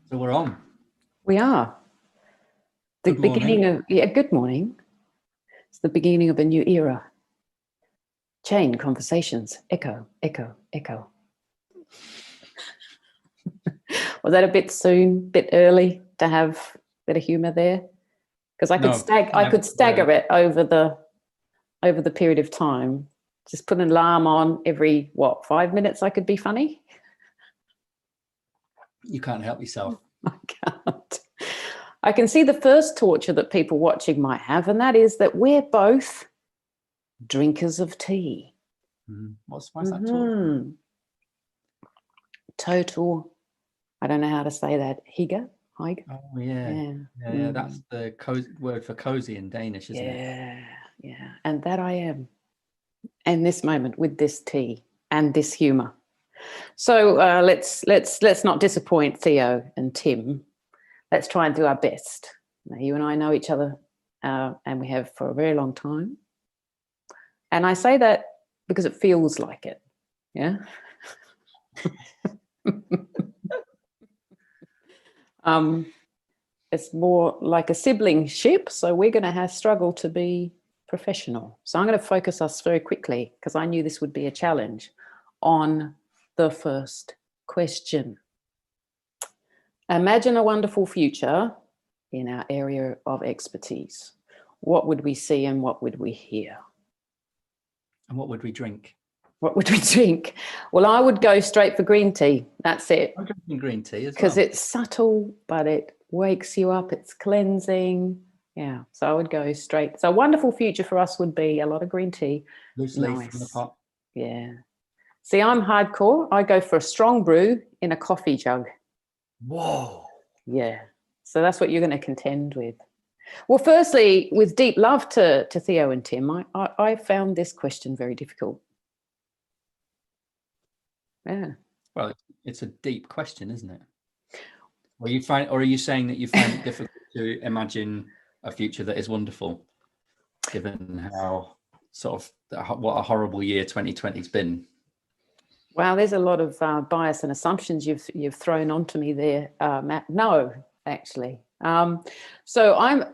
So we're on. We are. The Good morning. beginning of, good morning. It's the beginning of a new era. Chain conversations, echo, echo, echo. Was that a bit soon, bit early to have a bit of humour there? Because I could stagger it over the period of time. Just put an alarm on every 5 minutes. I could be funny. You can't help yourself. I can't. I can see the first torture that people watching might have, and that is that we're both drinkers of tea. What's that torture? Total, I don't know how to say that. Hygge? Oh, yeah. That's the word for cozy in Danish, isn't it? Yeah. And that I am. And this moment with this tea and this humour. So let's not disappoint Theo and Tim. Let's try and do our best. Now, you and I know each other, and we have for a very long time. And I say that because it feels like it. Yeah. It's more like a siblingship, so we're going to struggle to be professional. So I'm going to focus us very quickly, because I knew this would be a challenge, on the first question. Imagine a wonderful future in our area of expertise. What would we see and what would we hear? And what would we drink? What would we drink? Well, I would go straight for green tea. That's it. I'm drinking green tea as well. Because it's subtle, but it wakes you up. It's cleansing. Yeah, so I would go straight. So a wonderful future for us would be a lot of green tea. Loose leaf from the pot. Yeah. See, I'm hardcore. I go for a strong brew in a coffee jug. Whoa. Yeah. So that's what you're going to contend with. Well, firstly, with deep love to Theo and Tim, I found this question very difficult. Yeah. Well, it's a deep question, isn't it? Or are you saying that you find it difficult to imagine a future that is wonderful, given how what a horrible year 2020's been? Wow, there's a lot of bias and assumptions you've thrown onto me there, Matt. No, actually. So I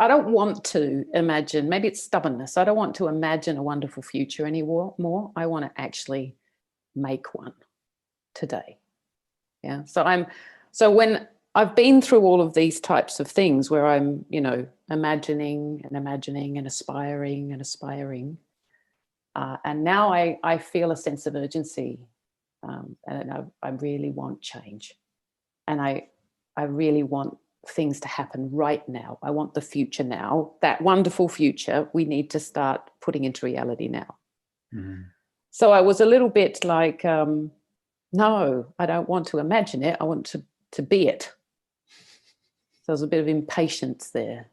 don't want to imagine. Maybe it's stubbornness. I don't want to imagine a wonderful future anymore. I want to actually make one today. Yeah. So when I've been through all of these types of things where I'm, imagining and aspiring. And now I feel a sense of urgency, and I really want change, and I really want things to happen right now. I want the future now. That wonderful future we need to start putting into reality now. Mm-hmm. So I was a little bit like, no, I don't want to imagine it. I want to be it. So there's a bit of impatience there.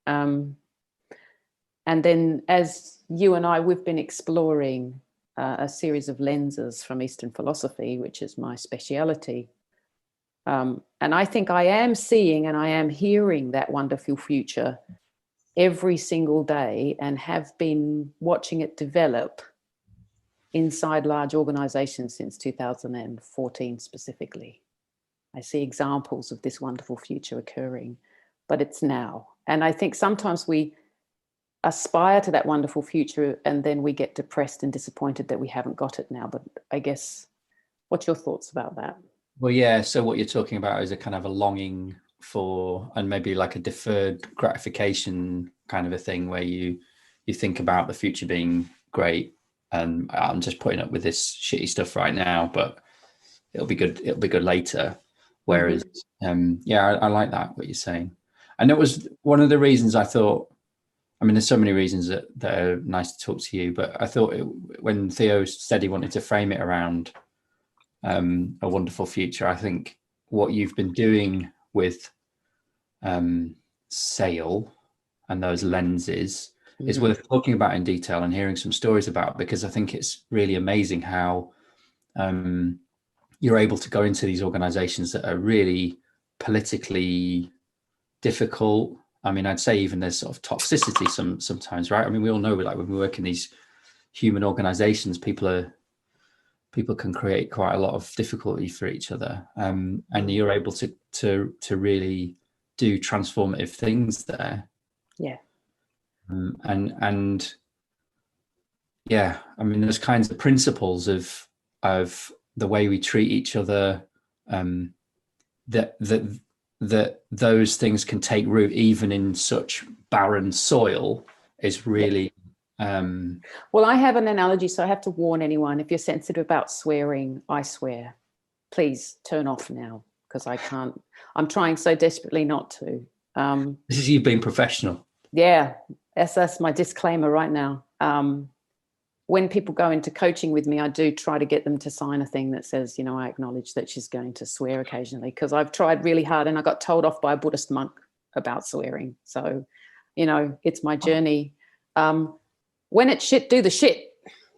And then as you and we've been exploring a series of lenses from Eastern philosophy, which is my speciality. And I think I am seeing and I am hearing that wonderful future every single day, and have been watching it develop inside large organizations since 2014 specifically. I see examples of this wonderful future occurring, but it's now. And I think sometimes we aspire to that wonderful future and then we get depressed and disappointed that we haven't got it now. But I guess, what's your thoughts about that? Well, yeah, so what you're talking about is a kind of a longing for, and maybe like a deferred gratification kind of a thing, where you think about the future being great, and I'm just putting up with this shitty stuff right now, but it'll be good later. Whereas, I like that, what you're saying. And it was one of the reasons I thought, I mean, there's so many reasons that are nice to talk to you, but I thought when Theo said he wanted to frame it around a wonderful future, I think what you've been doing with Sail and those lenses is worth talking about in detail and hearing some stories about, because I think it's really amazing how you're able to go into these organizations that are really politically difficult. I mean, I'd say even there's sort of toxicity sometimes, right? I mean, we all know, like, when we work in these human organizations, people are people can create quite a lot of difficulty for each other, and you're able to really do transformative things there. Yeah. And yeah, I mean, there's kinds of principles of the way we treat each other, that those things can take root even in such barren soil is really. Well, I have an analogy, so I have to warn anyone, if you're sensitive about swearing, I swear, please turn off now, because I can't. I'm trying so desperately not to. This is you being professional. Yeah, that's my disclaimer right now. When people go into coaching with me, I do try to get them to sign a thing that says, you know, I acknowledge that she's going to swear occasionally, because I've tried really hard and I got told off by a Buddhist monk about swearing. So, you know, it's my journey. When it's shit, do the shit.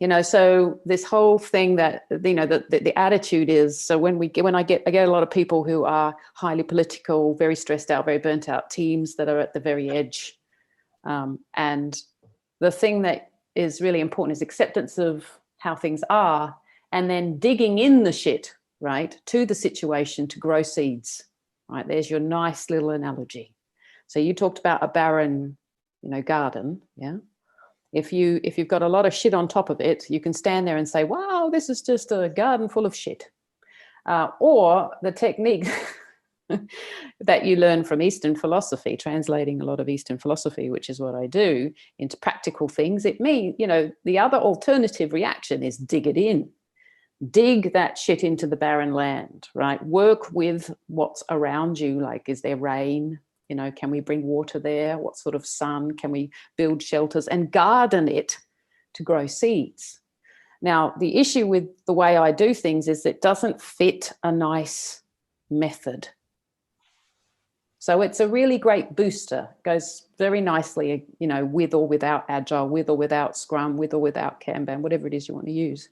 You know, so this whole thing that, you know, the attitude is, so when I get a lot of people who are highly political, very stressed out, very burnt out, teams that are at the very edge. And the thing that is really important is acceptance of how things are, and then digging in the shit, right, to the situation to grow seeds, right? There's your nice little analogy. So you talked about a barren, you know, garden, yeah? If you've got a lot of shit on top of it, you can stand there and say, wow, this is just a garden full of shit. Or the technique that you learn from Eastern philosophy, translating a lot of Eastern philosophy, which is what I do, into practical things. It means, you know, the other alternative reaction is dig it in. Dig that shit into the barren land, right? Work with what's around you. Like, is there rain? You know, can we bring water there? What sort of sun? Can we build shelters and garden it to grow seeds? Now, the issue with the way I do things is it doesn't fit a nice method. So it's a really great booster. It goes very nicely, you know, with or without Agile, with or without Scrum, with or without Kanban, whatever it is you want to use.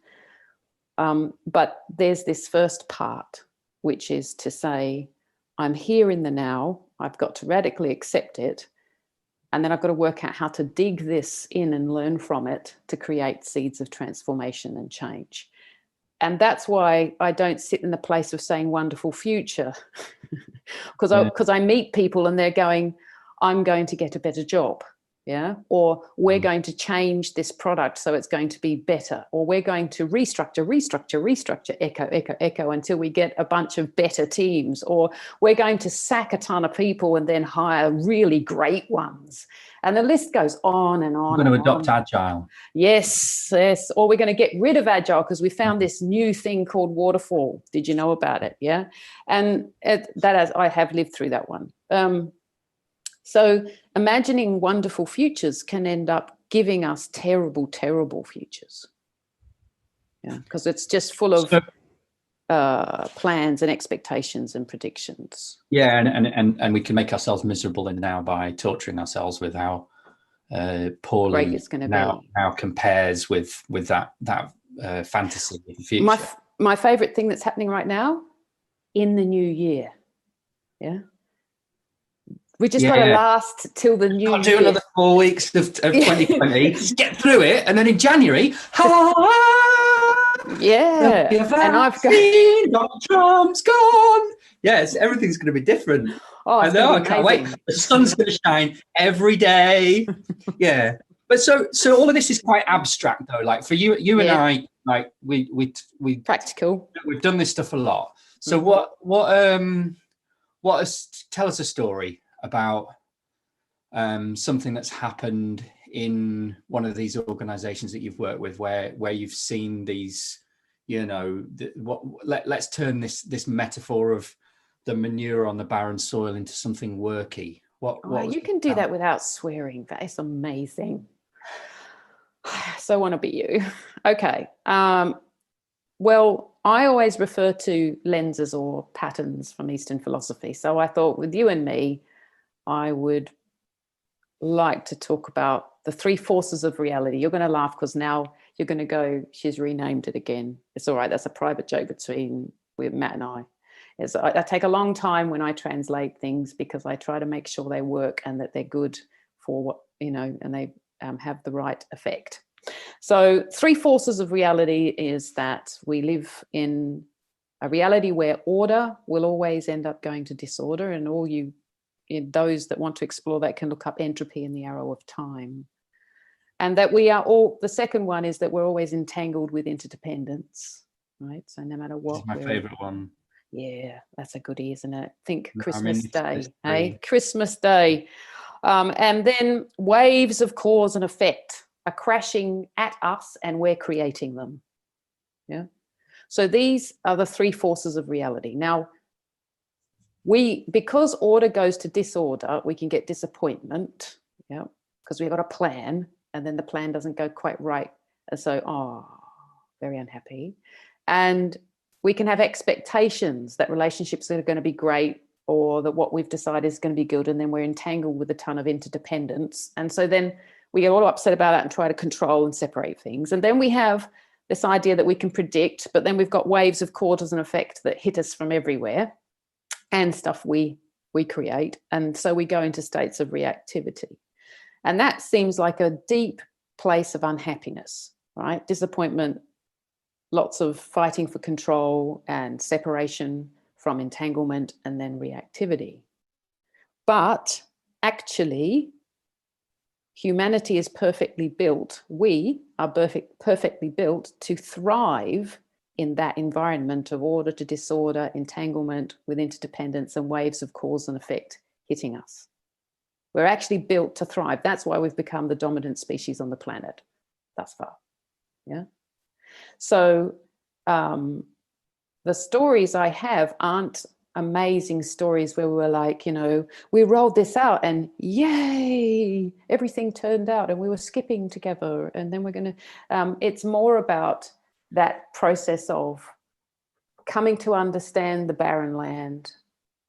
But there's this first part, which is to say, I'm here in the now. I've got to radically accept it. And then I've got to work out how to dig this in and learn from it to create seeds of transformation and change. And that's why I don't sit in the place of saying wonderful future, because I meet people and they're going, I'm going to get a better job. Yeah. Or we're going to change this product so it's going to be better, or we're going to restructure, echo until we get a bunch of better teams, or we're going to sack a ton of people and then hire really great ones. And the list goes on and on. We're going to adopt Agile. Yes. Or we're going to get rid of Agile because we found this new thing called waterfall. Did you know about it? Yeah. And I have lived through that one. So imagining wonderful futures can end up giving us terrible, terrible futures. Yeah, because it's just full of plans and expectations and predictions. Yeah, and we can make ourselves miserable in now by torturing ourselves with how poorly great it's going to now compares with that fantasy of the future. My favorite thing that's happening right now, in the new year. Yeah. We just got to last till the new year. Do another 4 weeks of 2020. Get through it, and then in January, and I've got Donald Trump's gone. Yes, everything's going to be different. Oh, I know. I can't wait. The sun's going to shine every day. Yeah, but so all of this is quite abstract, though. Like for you and I, like we practical. We've done this stuff a lot. So tell us a story about something that's happened in one of these organizations that you've worked with where you've seen these, you know, let's turn this metaphor of the manure on the barren soil into something worky. You can do that without swearing. That is amazing. So I want to be you. Okay. Well, I always refer to lenses or patterns from Eastern philosophy. So I thought with you and me, I would like to talk about the three forces of reality. You're going to laugh because now you're going to go, she's renamed it again. It's all right. That's a private joke with Matt and I. I take a long time when I translate things because I try to make sure they work and that they're good for what, you know, and they have the right effect. So 3 forces of reality is that we live in a reality where order will always end up going to disorder, and those that want to explore that can look up entropy in the arrow of time. And that we are all, the second one is that we're always entangled with interdependence, right? So no matter what. This is my favorite one. Yeah, that's a goodie, isn't it? Think I Christmas mean, Day, it's eh? Christmas Day. And then waves of cause and effect are crashing at us and we're creating them. Yeah. So these are the 3 forces of reality. Now, because order goes to disorder, we can get disappointment, yeah, because we've got a plan and then the plan doesn't go quite right. And so, very unhappy. And we can have expectations that relationships are going to be great, or that what we've decided is going to be good, and then we're entangled with a ton of interdependence. And so then we get all upset about that and try to control and separate things. And then we have this idea that we can predict, but then we've got waves of cause and effect that hit us from everywhere, and stuff we create. And so we go into states of reactivity. And that seems like a deep place of unhappiness, right? Disappointment, lots of fighting for control and separation from entanglement, and then reactivity. But actually, humanity is perfectly built. We are perfectly built to thrive in that environment of order to disorder, entanglement with interdependence, and waves of cause and effect hitting us. We're actually built to thrive. That's why we've become the dominant species on the planet thus far. Yeah. So the stories I have aren't amazing stories where we're like, we rolled this out and yay, everything turned out and we were skipping together and then we're going to, it's more about that process of coming to understand the barren land,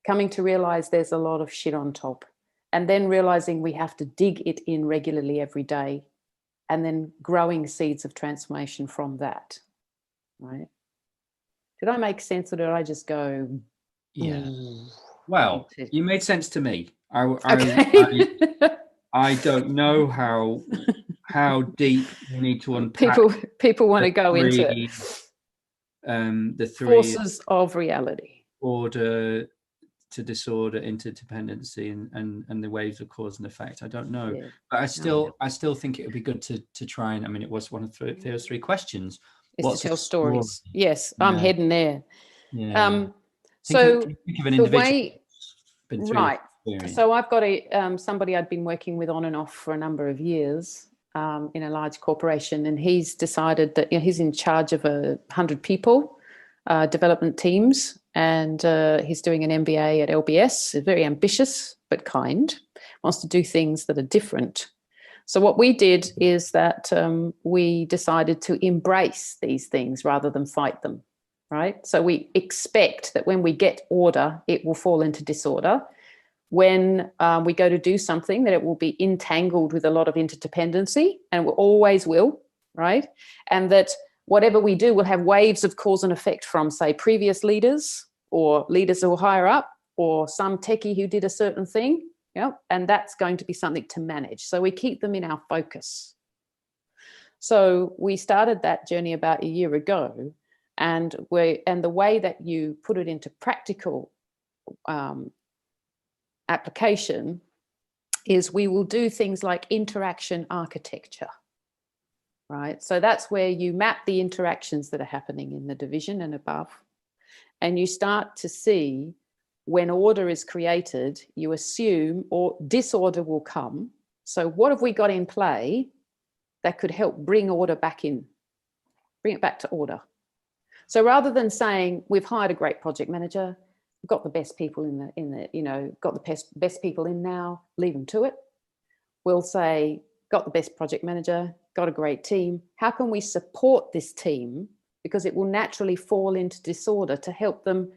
coming to realize there's a lot of shit on top, and then realizing we have to dig it in regularly every day, and then growing seeds of transformation from that, right? Did I make sense, or did I just go? Yeah. Well, you made sense to me. Okay. I don't know how deep you need to unpack. People want to go into the 3 forces of reality: order to disorder, interdependency, and the waves of cause and effect. I don't know, yeah. But I still think it would be good to try and. I mean, it was one of Theo's 3 questions. Is to tell stories. Yes, yeah. I'm heading there. Yeah. So think of an individual been through right. So I've got somebody I'd been working with on and off for a number of years in a large corporation, and he's decided that he's in charge of 100 people, development teams, and he's doing an MBA at LBS. Very ambitious but kind. Wants to do things that are different. So what we did is that we decided to embrace these things rather than fight them. Right. So we expect that when we get order, it will fall into disorder. When we go to do something, that it will be entangled with a lot of interdependency, and it always will. Right. And that whatever we do will have waves of cause and effect from, say, previous leaders or leaders who are higher up, or some techie who did a certain thing. Yeah. And that's going to be something to manage. So we keep them in our focus. So we started that journey about a year ago. And the way that you put it into practical application is we will do things like interaction architecture, right? So that's where you map the interactions that are happening in the division and above, and you start to see when order is created, you assume or disorder will come. So what have we got in play that could help bring order back in, bring it back to order? So rather than saying we've hired a great project manager, we've got the best people got the best people in now, leave them to it. We'll say, got the best project manager, got a great team. How can we support this team? Because it will naturally fall into disorder to help them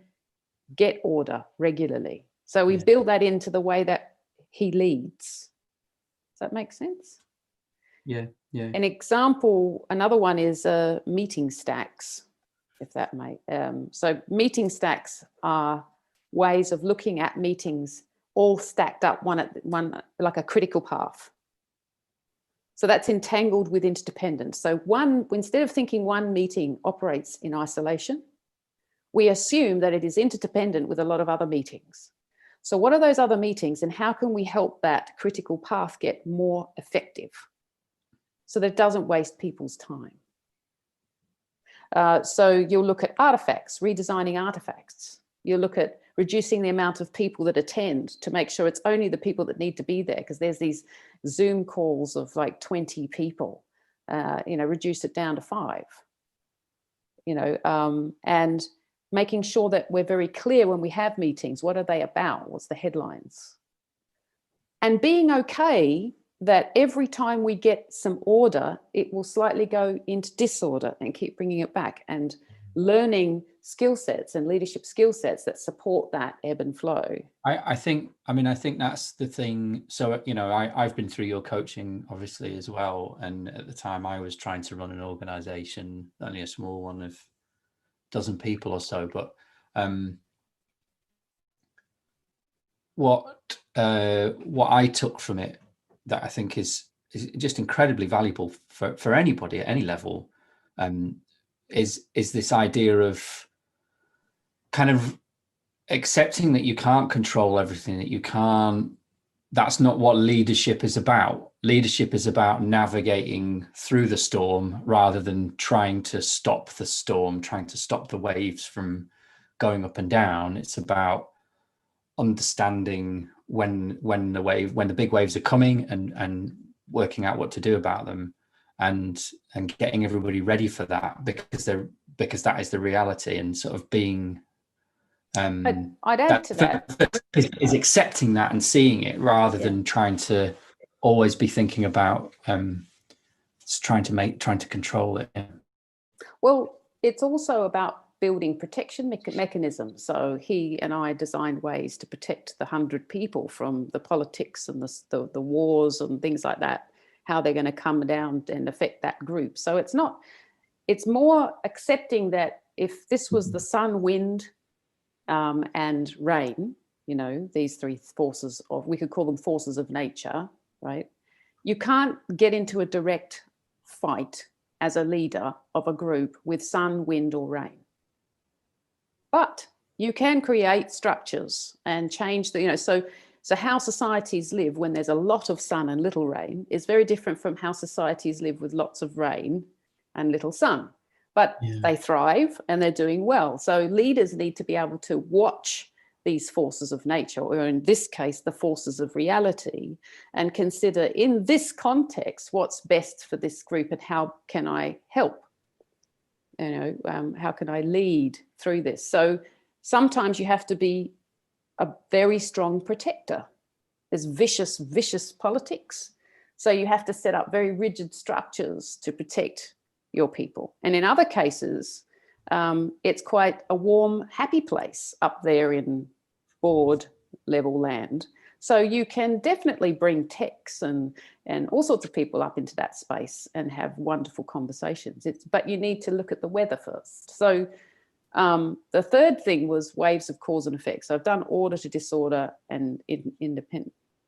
get order regularly. So we build that into the way that he leads. Does that make sense? Yeah. An example, another one is meeting stacks. If that may. So meeting stacks are ways of looking at meetings all stacked up one like a critical path. So that's entangled with interdependence. So instead of thinking one meeting operates in isolation, we assume that it is interdependent with a lot of other meetings. So what are those other meetings, and how can we help that critical path get more effective so that it doesn't waste people's time? So you'll look at artifacts, redesigning artifacts. You'll look at reducing the amount of people that attend to make sure it's only the people that need to be there, because there's these Zoom calls of like 20 people, reduce it down to 5, and making sure that we're very clear when we have meetings. What are they about? What's the headlines? And being okay that every time we get some order, it will slightly go into disorder and keep bringing it back, and learning skill sets and leadership skill sets that support that ebb and flow. I think that's the thing. So, I've been through your coaching obviously as well. And at the time I was trying to run an organization, only a small one of 12 people or so. But what I took from it that I think is just incredibly valuable for anybody at any level, is this idea of kind of accepting that you can't control everything, that's not what leadership is about. Leadership is about navigating through the storm rather than trying to stop the storm, trying to stop the waves from going up and down. It's about understanding when the big waves are coming and working out what to do about them, and getting everybody ready for that, because that is the reality, and sort of being I'd add to that is accepting that and seeing it, rather than trying to always be thinking about trying to control it. Well, it's also about building protection mechanisms. So he and I designed ways to protect the 100 people from the politics and the wars and things like that, how they're going to come down and affect that group. So it's more accepting that if this was the sun, wind, and rain, these 3 forces we could call them forces of nature, right? You can't get into a direct fight as a leader of a group with sun, wind, or rain. But you can create structures and change so how societies live when there's a lot of sun and little rain is very different from how societies live with lots of rain and little sun. But they thrive and they're doing well. So leaders need to be able to watch these forces of nature, or in this case, the forces of reality, and consider in this context, what's best for this group and how can I help? How can I lead through this? So sometimes you have to be a very strong protector. There's vicious politics. So you have to set up very rigid structures to protect your people. And in other cases, it's quite a warm, happy place up there in board level land. So you can definitely bring techs and all sorts of people up into that space and have wonderful conversations. But you need to look at the weather first. So the third thing was waves of cause and effect. So I've done order to disorder and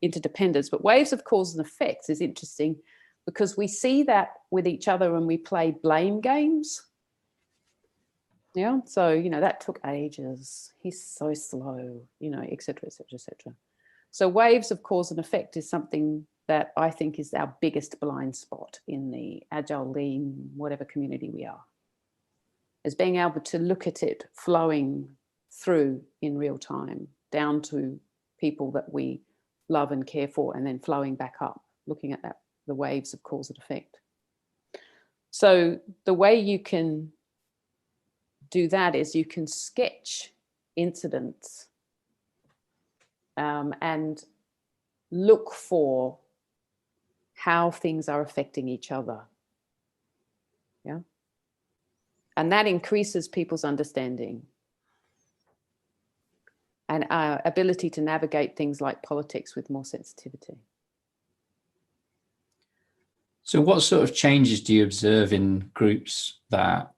interdependence, but waves of cause and effects is interesting because we see that with each other when we play blame games. Yeah, so, that took ages. He's so slow, et cetera, et cetera, et cetera. So waves of cause and effect is something that I think is our biggest blind spot in the agile, lean, whatever community we are, is being able to look at it flowing through in real time down to people that we love and care for, and then flowing back up, looking at that, the waves of cause and effect. So the way you can do that is you can sketch incidents and look for how things are affecting each other. Yeah. And that increases people's understanding and our ability to navigate things like politics with more sensitivity. So what sort of changes do you observe in groups that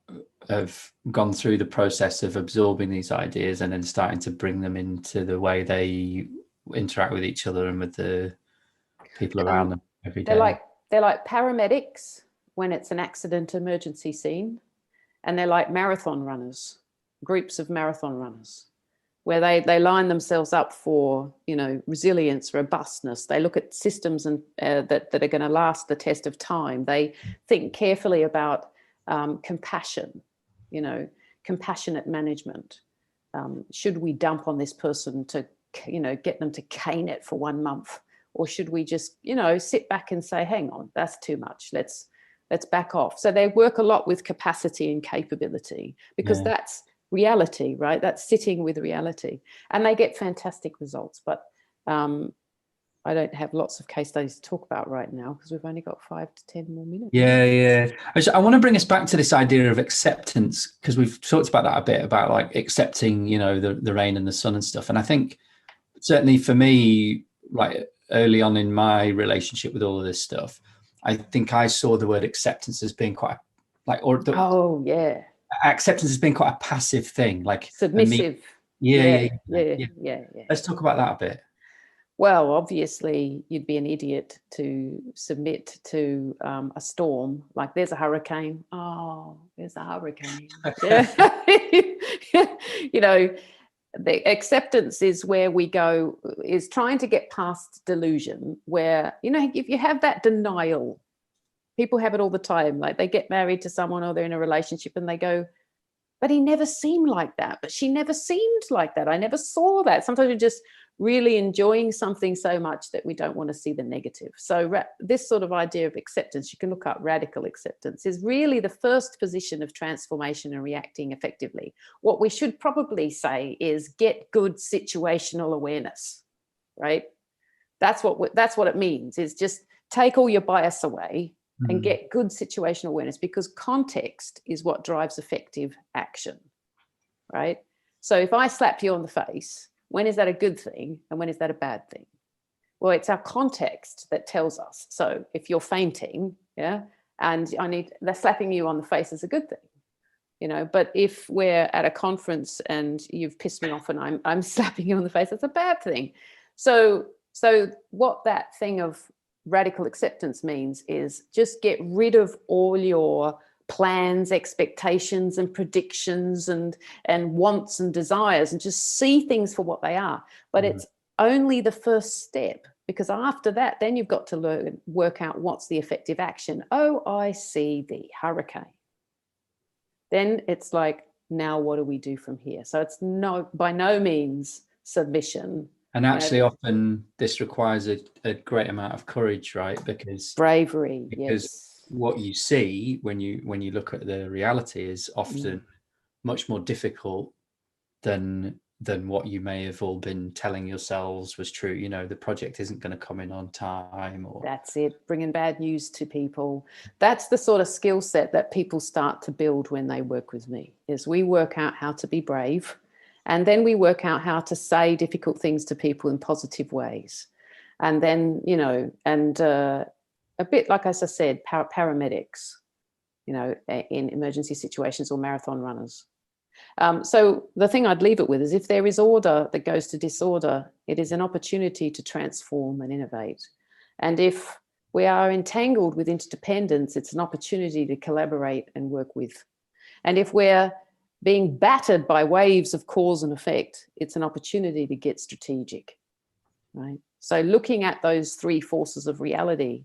have gone through the process of absorbing these ideas and then starting to bring them into the way they interact with each other and with the people around them every day? They're like they're like paramedics when it's an accident emergency scene, and they're like marathon runners, groups of marathon runners, where they line themselves up for, you know, resilience, robustness. They look at systems and that are going to last the test of time. They think carefully about compassion, you know, compassionate management. Should we dump on this person to, you know, get them to cane it for 1 month? Or should we just, you know, sit back and say, hang on, that's too much. Let's back off. So they work a lot with capacity and capability, because that's reality, right? That's sitting with reality. And they get fantastic results. But I don't have lots of case studies to talk about right now, because we've only got 5 to 10 more minutes. Yeah. I want to bring us back to this idea of acceptance, because we've talked about that a bit, about like accepting, you know, the rain and the sun and stuff. And I think certainly for me, like early on in my relationship with all of this stuff, I think I saw the word acceptance as being quite acceptance has been quite a passive thing, like submissive. Yeah. Let's talk about that a bit. Well, obviously, you'd be an idiot to submit to a storm. Like, there's a hurricane. Oh, there's a hurricane. You know, the acceptance is where we go, is trying to get past delusion, where, you know, if you have that denial, people have it all the time. Like, they get married to someone or they're in a relationship and they go, but he never seemed like that. But she never seemed like that. I never saw that. Sometimes we're just really enjoying something so much that we don't want to see the negative. So this sort of idea of acceptance, you can look up radical acceptance, is really the first position of transformation and reacting effectively. What we should probably say is get good situational awareness, right? That's what it means, is just take all your bias away and get good situational awareness, because context is what drives effective action, right? So if I slap you on the face, when is that a good thing and when is that a bad thing? Well, it's our context that tells us. So if you're fainting, and they're slapping you on the face is a good thing, you know. But if we're at a conference and you've pissed me off and I'm slapping you on the face, that's a bad thing. So what that thing of radical acceptance means is just get rid of all your plans, expectations and predictions and wants and desires, and just see things for what they are. But it's only the first step, because after that, then you've got to work out what's the effective action. Oh, I see the hurricane. Then it's like, now what do we do from here? So it's by no means submission. And actually, often this requires a great amount of courage, right? Because bravery, what you see when you look at the reality is often much more difficult than what you may have all been telling yourselves was true. You know, the project isn't going to come in on time, or that's it, bringing bad news to people. That's the sort of skill set that people start to build when they work with me, is we work out how to be brave, and then we work out how to say difficult things to people in positive ways. And then, you know, and a bit like, as I said, paramedics, you know, in emergency situations, or marathon runners. So the thing I'd leave it with is, if there is order that goes to disorder, it is an opportunity to transform and innovate. And if we are entangled with interdependence, it's an opportunity to collaborate and work with. And if we're being battered by waves of cause and effect, it's an opportunity to get strategic, right? So looking at those three forces of reality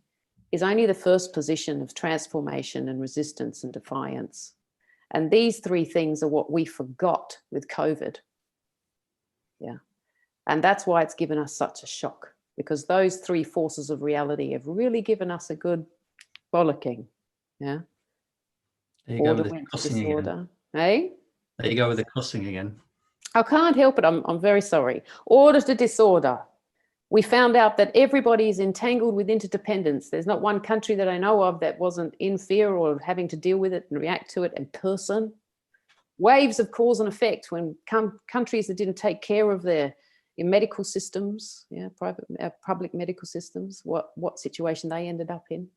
is only the first position of transformation and resistance and defiance. And these three things are what we forgot with COVID. Yeah. And that's why it's given us such a shock, because those three forces of reality have really given us a good bollocking. Yeah. There you Order go with the cussing disorder. again. Hey? There you go with the cussing again. I can't help it. I'm very sorry. Order to disorder. We found out that everybody is entangled with interdependence. There's not one country that I know of that wasn't in fear or having to deal with it and react to it in person. Waves of cause and effect when countries that didn't take care of their medical systems, private, public medical systems, what situation they ended up in,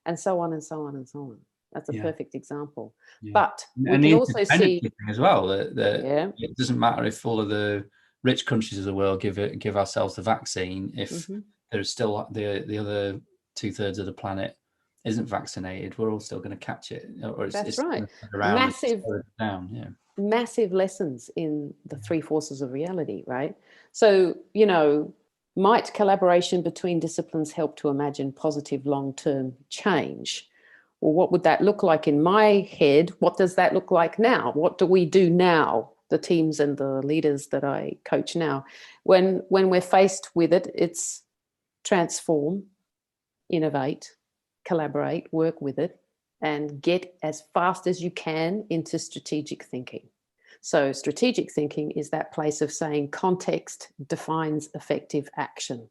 and so on and so on and so on. That's a perfect example. Yeah. But we can also see as well that it doesn't matter if all of the rich countries of the world give ourselves the vaccine, if there's still the other 2/3 of the planet isn't vaccinated, we're all still going to catch it, or it's right. around Massive down. Yeah. Massive lessons in the three forces of reality, right? So, you know, might collaboration between disciplines help to imagine positive long-term change? Well, what would that look like in my head? What does that look like now? What do we do now, the teams and the leaders that I coach now? When we're faced with it, it's transform, innovate, collaborate, work with it, and get as fast as you can into strategic thinking. So strategic thinking is that place of saying context defines effective action.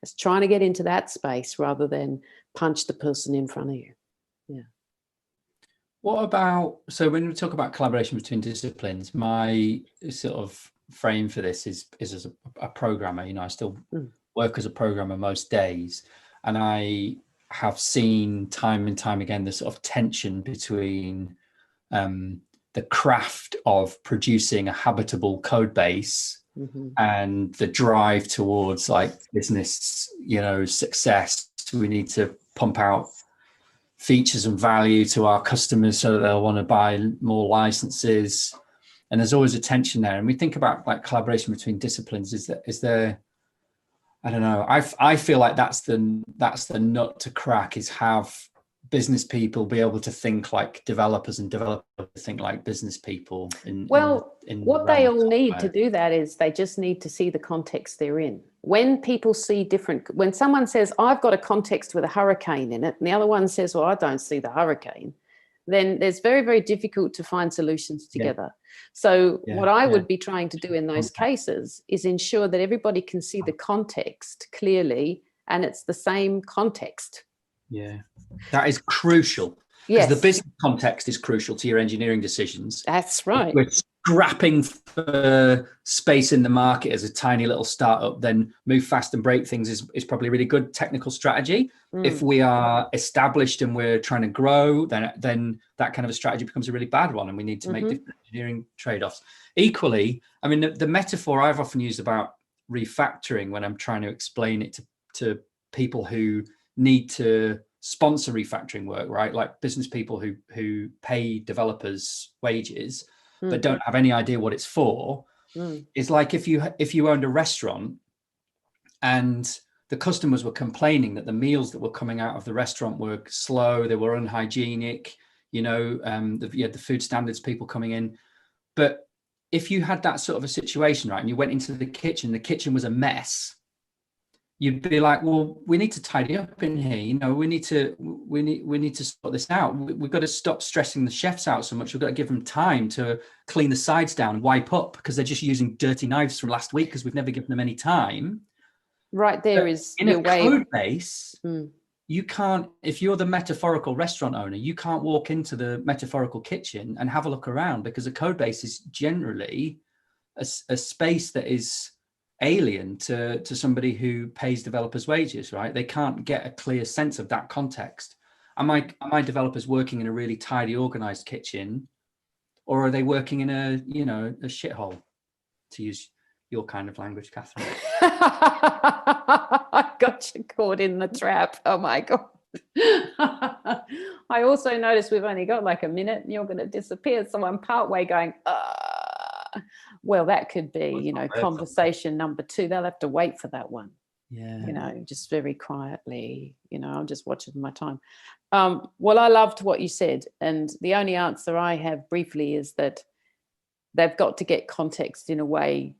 It's trying to get into that space rather than punch the person in front of you. Yeah. What about, so when we talk about collaboration between disciplines, my sort of frame for this is as a programmer. You know, I still work as a programmer most days, and I have seen time and time again the sort of tension between the craft of producing a habitable code base and the drive towards like business, you know, success. We need to pump out features and value to our customers so that they'll want to buy more licenses. And there's always a tension there. And we think about like collaboration between disciplines. Is there I don't know. I feel like that's the nut to crack, is have business people be able to think like developers and developers think like business people. What they all need to do that is they just need to see the context they're in. When people see when someone says, I've got a context with a hurricane in it, and the other one says, well, I don't see the hurricane, then there's very, very difficult to find solutions together. So what I would be trying to do in those cases is ensure that everybody can see the context clearly, and it's the same context. Yeah, that is crucial. Because the business context is crucial to your engineering decisions. That's right. If we're scrapping for space in the market as a tiny little startup, then move fast and break things is probably a really good technical strategy. If we are established and we're trying to grow, then that kind of a strategy becomes a really bad one, and we need to make different engineering trade-offs. Equally, I mean, the metaphor I've often used about refactoring when I'm trying to explain it to people who need to sponsor refactoring work, right? Like business people who pay developers wages but don't have any idea what it's for. It's like if you owned a restaurant and the customers were complaining that the meals that were coming out of the restaurant were slow, they were unhygienic, you know, you had the food standards people coming in. But if you had that sort of a situation, right, and you went into the kitchen was a mess, you'd be like, well, we need to tidy up in here. You know, we need to sort this out. We've got to stop stressing the chefs out so much. We've got to give them time to clean the sides down and wipe up, because they're just using dirty knives from last week because we've never given them any time. Right, there is in a code base. You can't, if you're the metaphorical restaurant owner, you can't walk into the metaphorical kitchen and have a look around, because a code base is generally a space that is alien to somebody who pays developers wages, right? They can't get a clear sense of that context. Are my developers working in a really tidy, organized kitchen, or are they working in a shithole, to use your kind of language, Catherine? I got you caught in the trap. Oh my God. I also noticed we've only got like a minute and you're going to disappear. So I'm partway going, well, that could be, conversation number 2. They'll have to wait for that one. Yeah. Just very quietly, I'm just watching my time. Well, I loved what you said. And the only answer I have briefly is that they've got to get context in a way.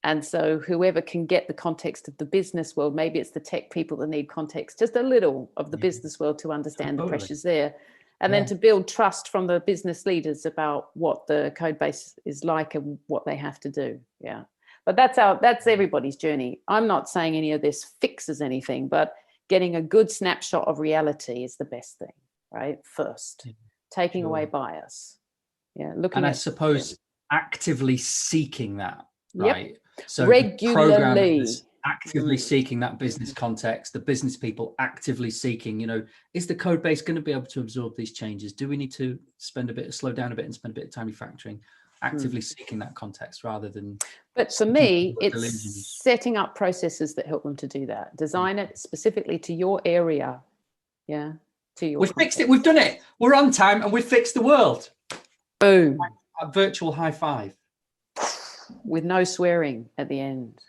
And so whoever can get the context of the business world, maybe it's the tech people that need context, just a little of the business world to understand the pressures there. And then to build trust from the business leaders about what the code base is like and what they have to do. Yeah. But that's everybody's journey. I'm not saying any of this fixes anything, but getting a good snapshot of reality is the best thing, right? First, taking away bias. Yeah. I suppose actively seeking that, right? Yep. So regularly actively seeking that business context, the business people actively seeking, is the code base going to be able to absorb these changes? Do we need to slow down a bit and spend a bit of time refactoring? Actively seeking that context rather than. But for me, it's setting up processes that help them to do that. Design it specifically to your area. Yeah. to your We've fixed it. We've done it. We're on time and we've fixed the world. Boom. A virtual high five. With no swearing at the end.